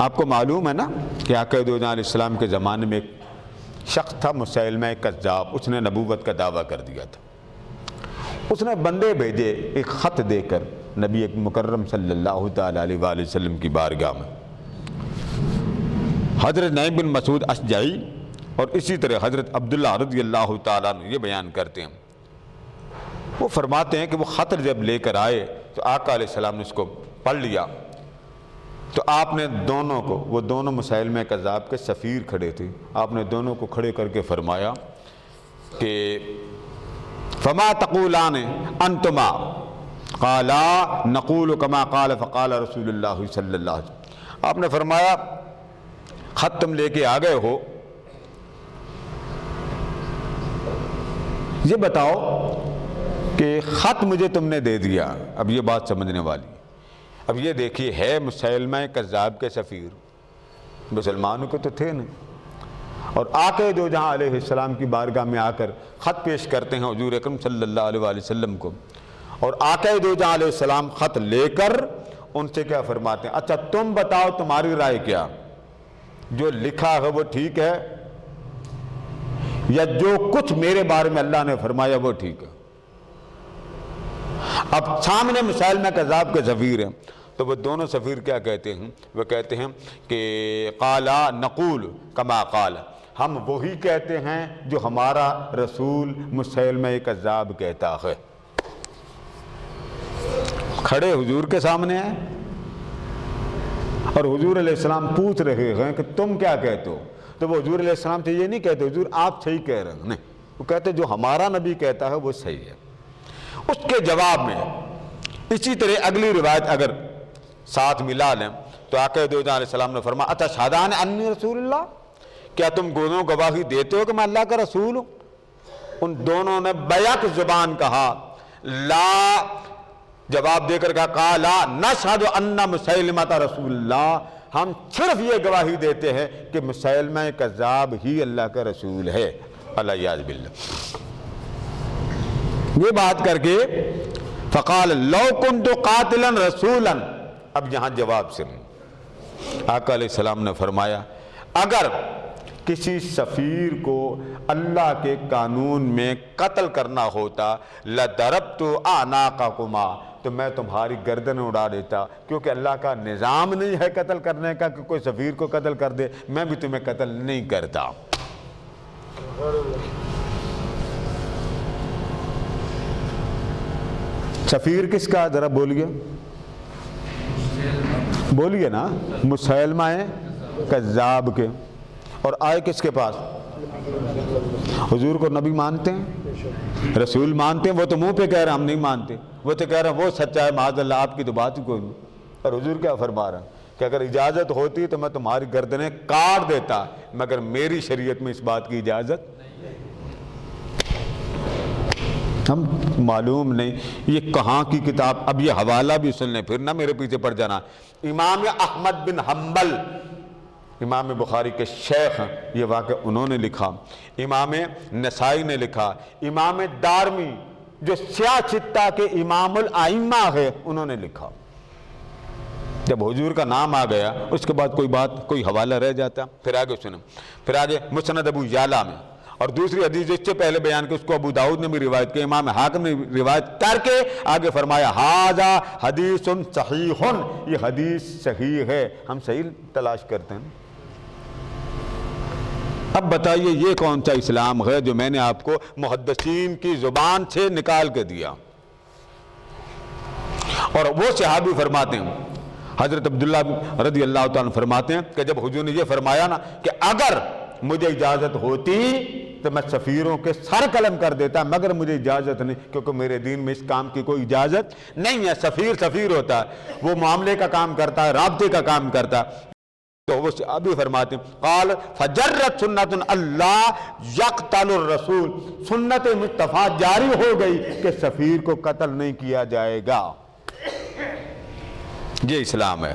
آپ کو معلوم ہے نا کہ آقا دو جہاں علیہ السلام کے زمانے میں ایک شخص تھا مسیلمہ کذاب، اس نے نبوت کا دعویٰ کر دیا تھا۔ اس نے بندے بھیجے ایک خط دے کر نبی مکرم صلی اللہ تعالیٰ علیہ وآلہ وسلم کی بارگاہ میں۔ حضرت نعیم بن مسعود اشجعی اور اسی طرح حضرت عبداللہ رضی اللہ تعالیٰ عنہ یہ بیان کرتے ہیں، وہ فرماتے ہیں کہ وہ خط جب لے کر آئے تو آقا علیہ السلام نے اس کو پڑھ لیا، تو آپ نے دونوں کو، وہ دونوں مسیلمہ کذاب کے سفیر کھڑے تھے، آپ نے دونوں کو کھڑے کر کے فرمایا کہ فما تقولان انتما قالا نقول کما قال فقال رسول اللہ صلی اللہ علیہ وسلم۔ آپ نے فرمایا خط تم لے کے آ گئے ہو، یہ بتاؤ کہ خط مجھے تم نے دے دیا، اب یہ بات سمجھنے والی۔ اب یہ دیکھیے ہے مسیلمہ کذاب کے سفیر، مسلمانوں کے تو تھے نہیں، اور آقا دو جہاں علیہ السلام کی بارگاہ میں آ کر خط پیش کرتے ہیں حضور اکرم صلی اللہ علیہ وآلہ وسلم کو، اور آقا دو جہاں علیہ السلام خط لے کر ان سے کیا فرماتے ہیں، اچھا تم بتاؤ تمہاری رائے کیا، جو لکھا ہے وہ ٹھیک ہے یا جو کچھ میرے بارے میں اللہ نے فرمایا وہ ٹھیک ہے؟ اب سامنے مسیلمہ کذاب کے سفیر ہیں، تو وہ دونوں سفیر کیا کہتے ہیں؟ وہ کہتے ہیں کہ قالا نقول کما قال، ہم وہی کہتے ہیں جو ہمارا رسول مسیلمہ کذاب کہتا ہے۔ کھڑے حضور کے سامنے ہیں اور حضور علیہ السلام پوچھ رہے ہیں کہ تم کیا کہتے ہو؟ تو وہ حضور علیہ السلام سے یہ نہیں کہتے حضور آپ صحیح کہہ رہے ہیں، نہیں، وہ کہتے جو ہمارا نبی کہتا ہے وہ صحیح ہے۔ اس کے جواب میں اسی طرح اگلی روایت اگر ساتھ ملا لیں تو آقا دو جہاں علیہ السلام نے فرمایا اچھا شہدان انی رسول اللہ، کیا تم دونوں گواہی دیتے ہو کہ میں اللہ کا رسول ہوں؟ ان دونوں نے بیک زبان کہا لا، جواب دے کر کہا قالا نشہد ان مسیلمہ رسول اللہ، ہم صرف یہ گواہی دیتے ہیں کہ مسیلمہ کذاب ہی اللہ کا رسول ہے، الیاذ باللہ۔ یہ بات کر کے فقال لو کنت قاتلا رسولا، اب یہاں جواب سے آقا علیہ السلام نے فرمایا اگر کسی سفیر کو اللہ کے قانون میں قتل کرنا ہوتا لضربت اعناقکما، تو میں تمہاری گردن اڑا دیتا، کیونکہ اللہ کا نظام نہیں ہے قتل کرنے کا کہ کوئی سفیر کو قتل کر دے، میں بھی تمہیں قتل نہیں کرتا۔ سفیر کس کا؟ ذرا بولیے، بولیے نا، مسیلمہ کذاب کے، اور آئے کس کے پاس؟ حضور کو نبی مانتے ہیں، رسول مانتے ہیں، وہ تو منہ پہ کہہ رہے ہیں ہم نہیں مانتے، وہ تو کہہ رہے ہیں وہ سچا ہے معاذ اللہ، آپ کی تو بات ہی کوئی نہیں۔ اور حضور کیا فرما رہا ہے کہ اگر اجازت ہوتی تو میں تمہاری گردنیں کاٹ دیتا، مگر میری شریعت میں اس بات کی اجازت ہم معلوم نہیں یہ کہاں کی کتاب۔ اب یہ حوالہ بھی سن لیں، پھر نہ میرے پیچھے پڑ جانا۔ امام احمد بن حنبل، امام بخاری کے شیخ ہیں، یہ واقعہ انہوں نے لکھا، امام نسائی نے لکھا، امام دارمی جو سیاہ چتہ کے امام الائمہ ہے انہوں نے لکھا۔ جب حضور کا نام آ گیا اس کے بعد کوئی حوالہ رہ جاتا۔ پھر آگے سنیں، پھر آگے مسند ابو یعلا میں، اور دوسری حدیث اس سے پہلے بیان کی اس کو ابو داؤد نے بھی روایت کی، امام حاکم نے روایت کر کے آگے فرمایا ھذا حدیث صحیح، یہ حدیث صحیح ہے۔ ہم صحیح تلاش کرتے ہیں۔ اب بتائیے یہ کون سا اسلام ہے جو میں نے آپ کو محدثین کی زبان سے نکال کے دیا؟ اور وہ صحابی فرماتے ہیں، حضرت عبداللہ رضی اللہ تعالیٰ فرماتے ہیں کہ جب حضور نے یہ فرمایا نا کہ اگر مجھے اجازت ہوتی تو میں سفیروں کے سر قلم کر دیتا، مگر مجھے اجازت نہیں، کیونکہ میرے دین میں اس کام کی کوئی اجازت نہیں ہے۔ سفیر ہوتا ہے، وہ معاملے کا کام کرتا ہے، رابطے کا کام کرتا ہے۔ تو وہ ابھی فرماتے ہیں قال فجرت سنت اللہ یقتل الرسول، سنت مصطفیٰ جاری ہو گئی کہ سفیر کو قتل نہیں کیا جائے گا۔ یہ اسلام ہے۔